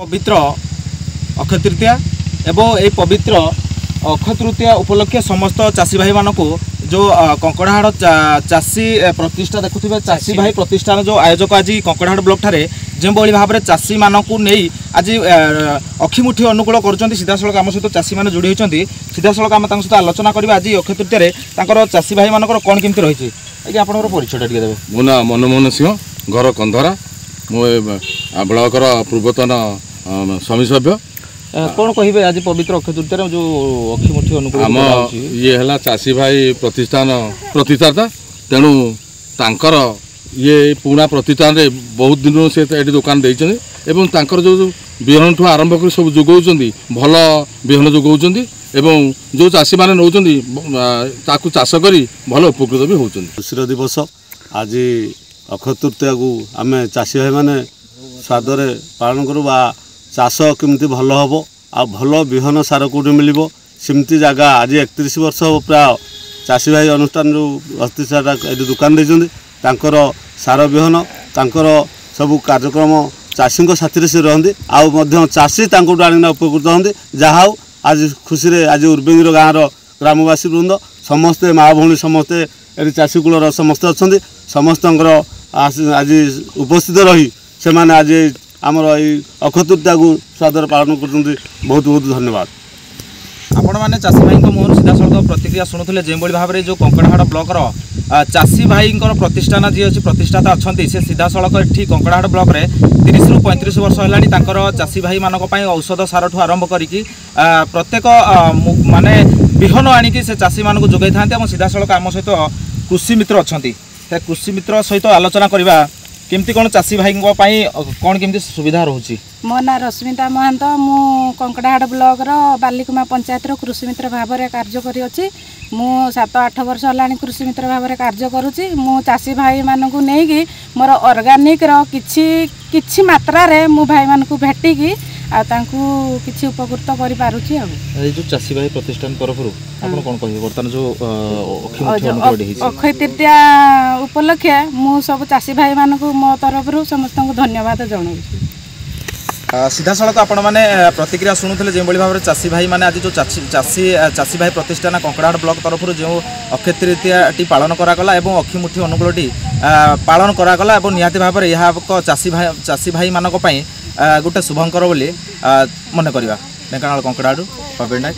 पवित्र अक्षय तृतीया एवं ये पवित्र अक्षय तृतीया उपलक्षे समस्त चाषी भाई मानक जो कंकड़ाहाड़ चाषी प्रतिष्ठा देखुवे चाषी भाई प्रतिष्ठान जो आयोजक आज कंकड़ाहाड़ ब्लॉक ठारे जो भाव में चाषी मानक नहीं आज अखिमुठी अनुकूल कर सीधा सड़क आम सहित चाषी मैंने जोड़ी होती सीधा सड़क आम सहित आलोचना करवा आज अक्षय तृतीय चाषी भाई मानक कौन केमती रही है आप परिचय टे देवे। मो ना मनमोहन सिंह घर कंधरा मो ब्लॉकर पूर्वतन स्वामी सभ्य कौन कहे आज पवित्र अक्षय तृतीय जो अखिमुठी अनुकूल आम ये है चाषी भाई प्रतिष्ठान प्रतिष्ठाता तेणु तांकर ये पुणा प्रतिष्ठान रे बहुत दिन से ये दुकान देते एवं तांकर जो बिहन ठू आरंभ कर सब जोगाऊँ भल बिहन जोगाऊँ एवं जो चाषी मैंने नौ चाष कर भल उपकृत भी होती। खुशी दिवस आज अक्षय तृतीया को आम चाषी भाई मैंने स्वादरे पालन करूँ चाष केमती भल हम आ भल बिहन सार कौट मिल सेमती जगह आज 31 वर्ष हम प्राय चाषी भाई अनुष्ठान जो प्रतिष्ठा ये दुकान देकर सार बिहन तांकर सब कार्यक्रम चाषी साथी से रहती आउ चाषी आना उपकृत होती जहाँ आज खुशी आज उर्बिंगर गाँव ग्रामवासी वृंद समस्ते माँ भौणी समस्ते ये चाषी कूलर समस्ते अच्छा समस्त आज उपस्थित रही से मैंने आज आमर अक्षय तृतीया को स्वादर पालन कर बहुत बहुत धन्यवाद। आपण मैंने चाषी भाई मुहर सीधा सड़क प्रतिक्रिया शुणुले जो भाव में जो कंकड़ाहाड़ ब्लॉकर चाषी भाई प्रतिष्ठान जी अच्छी प्रतिष्ठाता अच्छा से सीधा सड़क ये कंकड़ाहाड़ ब्लॉक में 30 ରୁ 35 वर्ष है चाषी भाई मानक औषध सार ठू आरंभ करी प्रत्येक माने बिहन आणिकी से चाषी मानक जोगाई था सीधा सड़क आम सहित कृषि मित्र अच्छा कृषि मित्र सहित आलोचना करवा केमती कौन चाषी भाई कौन केमती सुविधा रोचे। मो ना रश्मिता महांत मु कंकड़ाहाड़ ब्लॉक बालिकुमा पंचायत कृषि मित्र भाव में कार्य करी मु 7-8 वर्ष है कृषि मित्र भाव में कार्य करुँची मु चाषी भाई मानक नहीं मोर ऑर्गेनिक किछि मात्रा रे मु भाई मानक भेटिकी किछि उपकृत करि पारुछि। जो चाषी भाई प्रतिष्ठान तरफ कौन कह बर्तमान जो अक्षय तृतीया उपलक्षे मु सब चाषी भाई मानक मो तरफ समस्त धन्यवाद जनाऊँ। सीधा सड़क आपण मैंने प्रतिक्रिया शुणुले जो भाव में चाषी भाई मैंने आज जो चाषी भाई प्रतिष्ठान कंकड़ाहाड़ ब्लॉक तरफ जो अक्षय तृतीया पालन करागला और अखिमुठी अनुकूल पालन करागला और निहाती भाव में यह चाषी भाई मानक गोटे शुभंकर बोली मन करवा। ढेंकानाल कंकड़ाहाड़ प्रवीण नायक।